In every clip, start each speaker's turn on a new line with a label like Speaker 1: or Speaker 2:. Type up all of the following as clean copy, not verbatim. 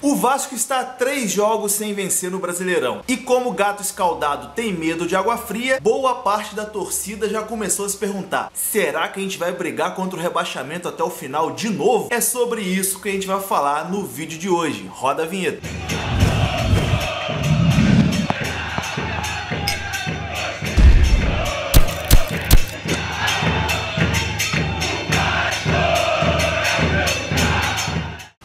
Speaker 1: O Vasco está a 3 jogos sem vencer no Brasileirão. E como o gato escaldado tem medo de água fria, boa parte da torcida já começou a se perguntar: será que a gente vai brigar contra o rebaixamento até o final de novo? É sobre isso que a gente vai falar no vídeo de hoje. Roda a vinheta.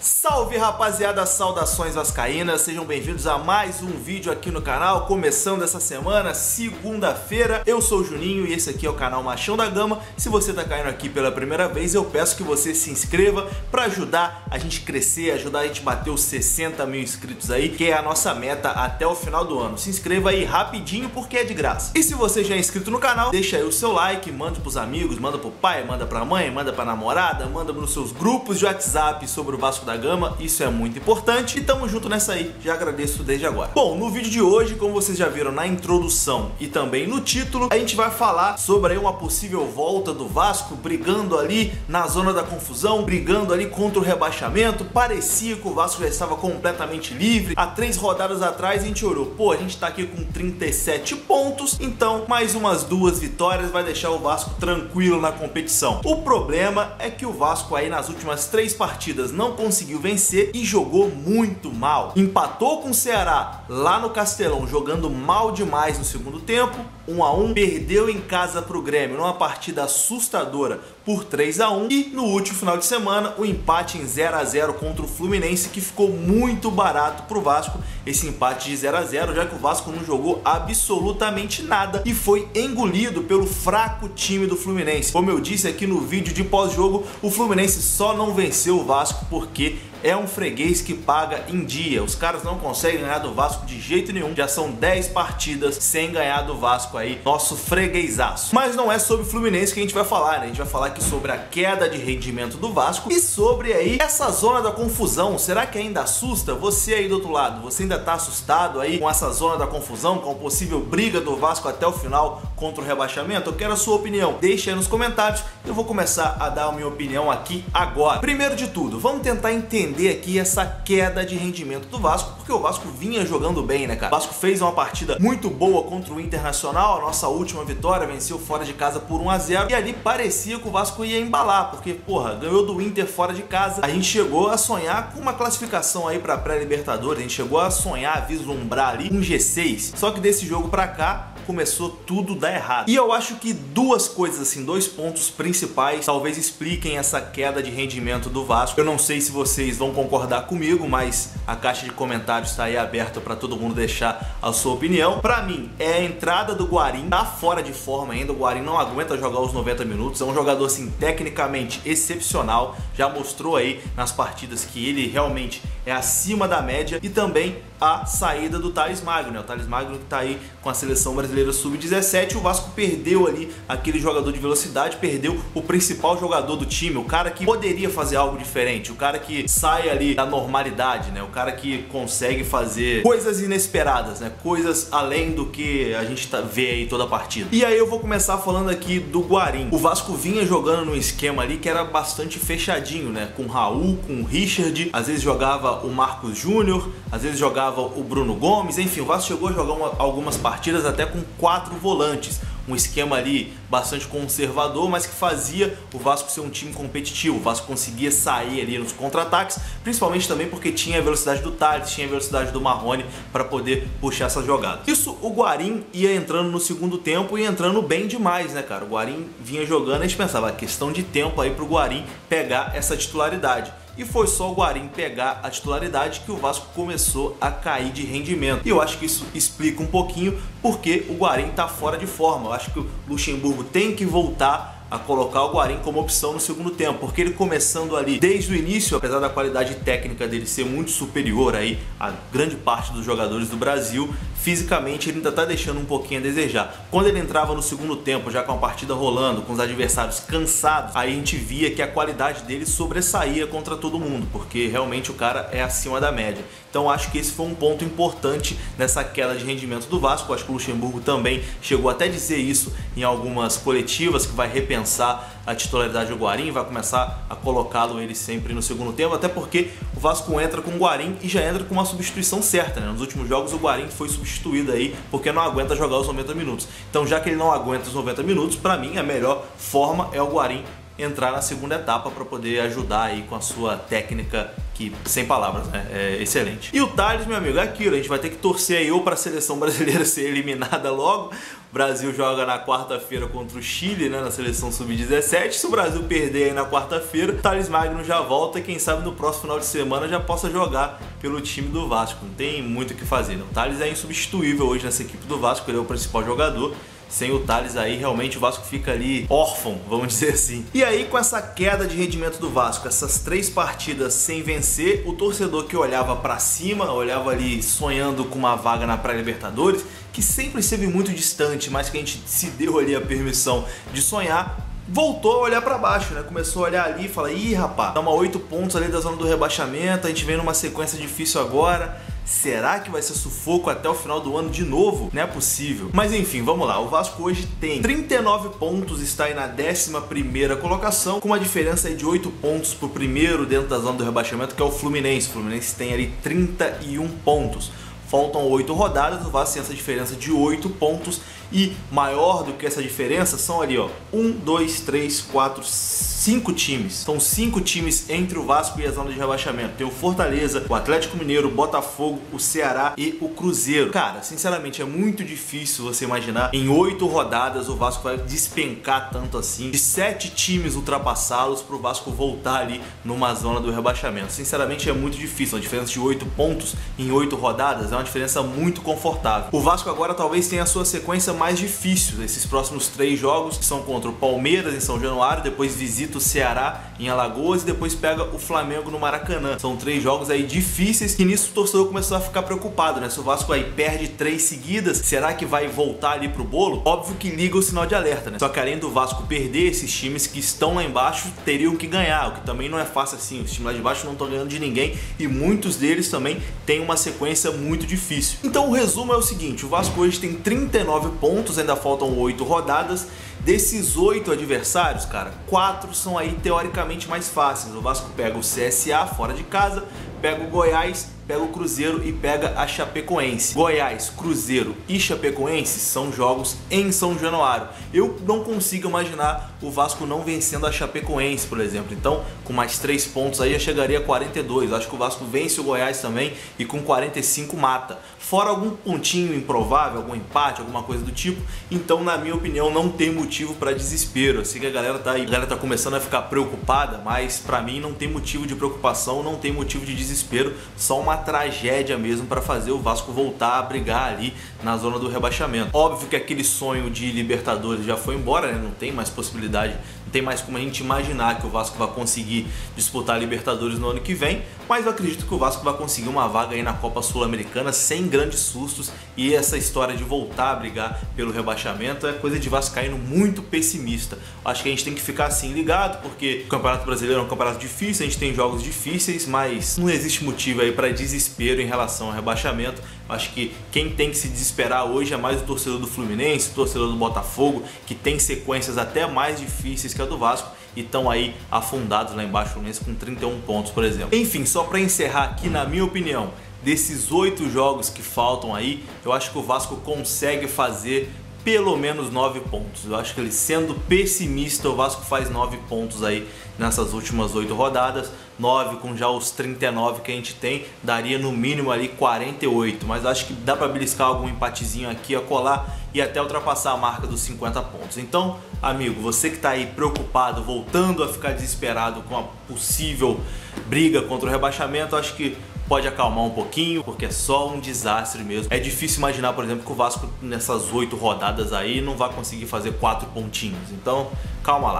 Speaker 1: Salve rapaziada, saudações vascaínas, sejam bem-vindos a mais um vídeo aqui no canal, começando essa semana, segunda-feira. Eu sou o Juninho e esse aqui é o canal Machão da Gama. Se você tá caindo aqui pela primeira vez, eu peço que você se inscreva para ajudar a gente crescer, ajudar a gente bater os 60 mil inscritos aí, que é a nossa meta até o final do ano. Se inscreva aí rapidinho porque é de graça. E se você já é inscrito no canal, deixa aí o seu like, manda pros amigos, manda pro pai, manda pra mãe, manda pra namorada, manda nos seus grupos de WhatsApp sobre o Vasco da Gama. Isso é muito importante e tamo junto nessa aí, já agradeço desde agora. Bom, no vídeo de hoje, como vocês já viram na introdução e também no título, a gente vai falar sobre aí uma possível volta do Vasco, brigando ali na zona da confusão, brigando ali contra o rebaixamento. Parecia que o Vasco já estava completamente livre. Há 3 rodadas atrás a gente olhou, pô, a gente tá aqui com 37 pontos, então mais umas 2 vitórias vai deixar o Vasco tranquilo na competição. O problema é que o Vasco aí nas últimas 3 partidas não conseguiu vencer e jogou muito mal. Empatou com o Ceará lá no Castelão, jogando mal demais no segundo tempo, 1 a 1, perdeu em casa para o Grêmio numa partida assustadora por 3 a 1 e no último final de semana o empate em 0 a 0 contra o Fluminense, que ficou muito barato para o Vasco, esse empate de 0 a 0, já que o Vasco não jogou absolutamente nada e foi engolido pelo fraco time do Fluminense. Como eu disse aqui no vídeo de pós-jogo, o Fluminense só não venceu o Vasco porque é um freguês que paga em dia. Os caras não conseguem ganhar do Vasco de jeito nenhum. Já são 10 partidas sem ganhar do Vasco aí, nosso freguesaço. Mas não é sobre o Fluminense que a gente vai falar, né? A gente vai falar aqui sobre a queda de rendimento do Vasco e sobre aí essa zona da confusão. Será que ainda assusta? Você aí do outro lado, você ainda tá assustado aí com essa zona da confusão, com a possível briga do Vasco até o final contra o rebaixamento? Eu quero a sua opinião. Deixa aí nos comentários. Eu vou começar a dar a minha opinião aqui agora. Primeiro de tudo, vamos tentar entender aqui essa queda de rendimento do Vasco, porque o Vasco vinha jogando bem, né, cara? O Vasco fez uma partida muito boa contra o Internacional, a nossa última vitória, venceu fora de casa por 1 a 0 e ali parecia que o Vasco ia embalar, porque, porra, ganhou do Inter fora de casa. A gente chegou a sonhar com uma classificação aí pra pré-Libertadores, a gente chegou a sonhar, a vislumbrar ali um G6, só que desse jogo pra cá começou tudo a dar errado. E eu acho que 2 coisas assim, 2 pontos principais talvez expliquem essa queda de rendimento do Vasco. Eu não sei se vocês vão concordar comigo, mas a caixa de comentários está aí aberta para todo mundo deixar a sua opinião. Para mim, é a entrada do Guarim, tá fora de forma ainda. O Guarim não aguenta jogar os 90 minutos, é um jogador assim tecnicamente excepcional, já mostrou aí nas partidas que ele realmente é acima da média. E também a saída do Thales Magno, né? O Thales Magno que tá aí com a seleção brasileira sub-17, o Vasco perdeu ali aquele jogador de velocidade, perdeu o principal jogador do time, o cara que poderia fazer algo diferente, o cara que sai ali da normalidade, né? O cara que consegue fazer coisas inesperadas, né? Coisas além do que a gente vê aí toda a partida. E aí eu vou começar falando aqui do Guarim. O Vasco vinha jogando num esquema ali que era bastante fechadinho, né? Com o Raul, com o Richard, às vezes jogava o Marcos Júnior, às vezes jogava o Bruno Gomes, enfim, o Vasco chegou a jogar algumas partidas até com 4 volantes, um esquema ali bastante conservador, mas que fazia o Vasco ser um time competitivo. O Vasco conseguia sair ali nos contra-ataques, principalmente também porque tinha a velocidade do Thales, tinha a velocidade do Marrone para poder puxar essa jogada. Isso, o Guarim ia entrando no segundo tempo e entrando bem demais, né, cara? O Guarim vinha jogando e a gente pensava, questão de tempo aí pro Guarim pegar essa titularidade. E foi só o Guarim pegar a titularidade que o Vasco começou a cair de rendimento. E eu acho que isso explica um pouquinho porque o Guarim tá fora de forma. Eu acho que o Luxemburgo tem que voltar a colocar o Guarim como opção no segundo tempo, porque ele começando ali desde o início, apesar da qualidade técnica dele ser muito superior aí a grande parte dos jogadores do Brasil, fisicamente ele ainda tá deixando um pouquinho a desejar. Quando ele entrava no segundo tempo, já com a partida rolando, com os adversários cansados, aí a gente via que a qualidade dele sobressaía contra todo mundo, porque realmente o cara é acima da média. Então acho que esse foi um ponto importante nessa queda de rendimento do Vasco. Acho que o Luxemburgo também chegou até a dizer isso em algumas coletivas, que vai repensar a titularidade do Guarim, vai começar a colocá-lo ele sempre no segundo tempo, até porque o Vasco entra com o Guarim e já entra com uma substituição certa, né? Nos últimos jogos o Guarim foi substituído aí porque não aguenta jogar os 90 minutos. Então, já que ele não aguenta os 90 minutos, para mim a melhor forma é o Guarim entrar na segunda etapa para poder ajudar aí com a sua técnica, que sem palavras, né, é excelente. E o Thales, meu amigo, é aquilo, a gente vai ter que torcer aí ou para a seleção brasileira ser eliminada logo. O Brasil joga na quarta-feira contra o Chile, né, na seleção sub-17. Se o Brasil perder aí na quarta-feira, o Thales Magno já volta e quem sabe no próximo final de semana já possa jogar pelo time do Vasco. Não tem muito o que fazer, né? O Thales é insubstituível hoje nessa equipe do Vasco, ele é o principal jogador. Sem o Thales aí, realmente o Vasco fica ali órfão, vamos dizer assim. E aí, com essa queda de rendimento do Vasco, essas 3 partidas sem vencer, o torcedor que olhava pra cima, olhava ali sonhando com uma vaga na pré-Libertadores, que sempre esteve muito distante, mas que a gente se deu ali a permissão de sonhar, voltou a olhar pra baixo, né? Começou a olhar ali e falar: ih, rapaz, estamos a 8 pontos ali da zona do rebaixamento, a gente vem numa sequência difícil agora. Será que vai ser sufoco até o final do ano de novo? Não é possível. Mas enfim, vamos lá. O Vasco hoje tem 39 pontos, está aí na 11ª colocação, com uma diferença aí de 8 pontos pro primeiro dentro da zona do rebaixamento, que é o Fluminense. O Fluminense tem ali 31 pontos. Faltam 8 rodadas, o Vasco tem essa diferença de 8 pontos e maior do que essa diferença são ali, ó, 1, 2, 3, 4, 5 times. São 5 times entre o Vasco e a zona de rebaixamento. Tem o Fortaleza, o Atlético Mineiro, o Botafogo, o Ceará e o Cruzeiro. Cara, sinceramente é muito difícil você imaginar em 8 rodadas o Vasco vai despencar tanto assim, de 7 times ultrapassá-los para o Vasco voltar ali numa zona do rebaixamento. Sinceramente é muito difícil. A diferença de 8 pontos em 8 rodadas é uma diferença muito confortável. O Vasco agora talvez tenha a sua sequência mais difícil. Esses próximos 3 jogos, que são contra o Palmeiras em São Januário, depois visita o Ceará em Alagoas e depois pega o Flamengo no Maracanã. São 3 jogos aí difíceis, que nisso o torcedor começou a ficar preocupado, né? Se o Vasco aí perde 3 seguidas, será que vai voltar ali pro bolo? Óbvio que liga o sinal de alerta, né? Só que além do Vasco perder, esses times que estão lá embaixo teriam que ganhar, o que também não é fácil assim. Os times lá de baixo não estão ganhando de ninguém e muitos deles também têm uma sequência muito difícil. Então o resumo é o seguinte: o Vasco hoje tem 39 pontos, ainda faltam 8 rodadas. Desses 8 adversários, cara, 4 são aí teoricamente mais fáceis. O Vasco pega o CSA fora de casa, pega o Goiás, pega o Cruzeiro e pega a Chapecoense. Goiás, Cruzeiro e Chapecoense são jogos em São Januário. Eu não consigo imaginar o Vasco não vencendo a Chapecoense, por exemplo. Então, com mais 3 pontos aí, já chegaria a 42. Acho que o Vasco vence o Goiás também e com 45 mata. Fora algum pontinho improvável, algum empate, alguma coisa do tipo. Então, na minha opinião, não tem motivo para desespero. Assim que a galera tá aí, a galera tá começando a ficar preocupada, mas para mim não tem motivo de preocupação, não tem motivo de desespero, só uma tragédia mesmo para fazer o Vasco voltar a brigar ali na zona do rebaixamento. Óbvio que aquele sonho de Libertadores já foi embora, né? Não tem mais possibilidade, não tem mais como a gente imaginar que o Vasco vai conseguir disputar a Libertadores no ano que vem, mas eu acredito que o Vasco vai conseguir uma vaga aí na Copa Sul-Americana sem grandes sustos, e essa história de voltar a brigar pelo rebaixamento é coisa de vascaíno muito pessimista. Acho que a gente tem que ficar assim ligado, porque o Campeonato Brasileiro é um campeonato difícil, a gente tem jogos difíceis, mas não existe motivo aí para desespero em relação ao rebaixamento. Acho que quem tem que se desesperar hoje é mais o torcedor do Fluminense, o torcedor do Botafogo, que tem sequências até mais difíceis que a do Vasco e estão aí afundados lá embaixo, o Fluminense com 31 pontos, por exemplo. Enfim, só para encerrar aqui, na minha opinião, desses 8 jogos que faltam aí, eu acho que o Vasco consegue fazer pelo menos 9 pontos. Eu acho que ele, sendo pessimista, o Vasco faz 9 pontos aí nessas últimas 8 rodadas. 9 com já os 39 que a gente tem, daria no mínimo ali 48. Mas acho que dá para beliscar algum empatezinho aqui a colar e até ultrapassar a marca dos 50 pontos. Então, amigo, você que está aí preocupado, voltando a ficar desesperado com a possível briga contra o rebaixamento, acho que pode acalmar um pouquinho, porque é só um desastre mesmo. É difícil imaginar, por exemplo, que o Vasco nessas 8 rodadas aí não vai conseguir fazer 4 pontinhos. Então, calma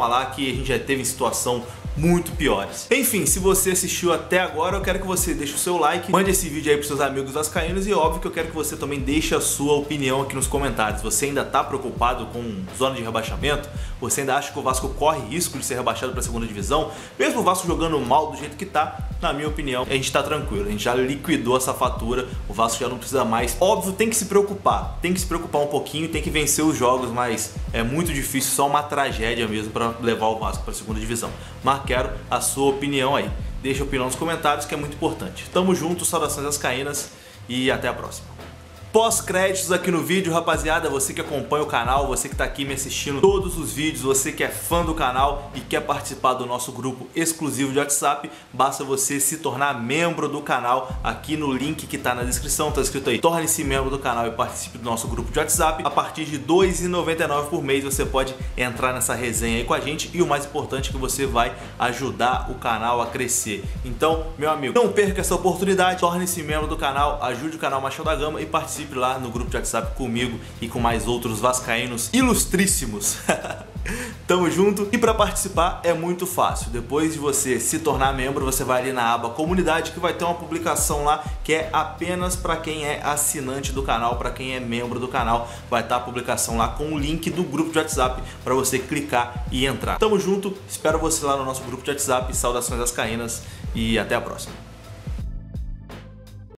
Speaker 1: lá que a gente já teve situação muito piores. Enfim, se você assistiu até agora, eu quero que você deixe o seu like, mande esse vídeo aí pros seus amigos vascaínos e óbvio que eu quero que você também deixe a sua opinião aqui nos comentários. Você ainda tá preocupado com zona de rebaixamento? Você ainda acha que o Vasco corre risco de ser rebaixado para a segunda divisão? Mesmo o Vasco jogando mal do jeito que tá, na minha opinião, a gente tá tranquilo, a gente já liquidou essa fatura, o Vasco já não precisa mais. Óbvio, tem que se preocupar um pouquinho, tem que vencer os jogos, mas é muito difícil, só uma tragédia mesmo para levar o Vasco para a segunda divisão. Mas quero a sua opinião aí. Deixa a opinião nos comentários, que é muito importante. Tamo junto, saudações vascaínas e até a próxima. Pós-créditos aqui no vídeo, rapaziada, você que acompanha o canal, você que tá aqui me assistindo todos os vídeos, você que é fã do canal e quer participar do nosso grupo exclusivo de WhatsApp, basta você se tornar membro do canal aqui no link que tá na descrição, tá escrito aí, torne-se membro do canal e participe do nosso grupo de WhatsApp. A partir de R$ 2,99 por mês você pode entrar nessa resenha aí com a gente e o mais importante é que você vai ajudar o canal a crescer. Então, meu amigo, não perca essa oportunidade, torne-se membro do canal, ajude o canal Machão da Gama e participe lá no grupo de WhatsApp comigo e com mais outros vascaínos ilustríssimos. Tamo junto. E para participar é muito fácil. Depois de você se tornar membro, você vai ali na aba comunidade, que vai ter uma publicação lá que é apenas para quem é assinante do canal, para quem é membro do canal. Vai estar a publicação lá com o link do grupo de WhatsApp para você clicar e entrar. Tamo junto. Espero você lá no nosso grupo de WhatsApp. Saudações vascaínas e até a próxima.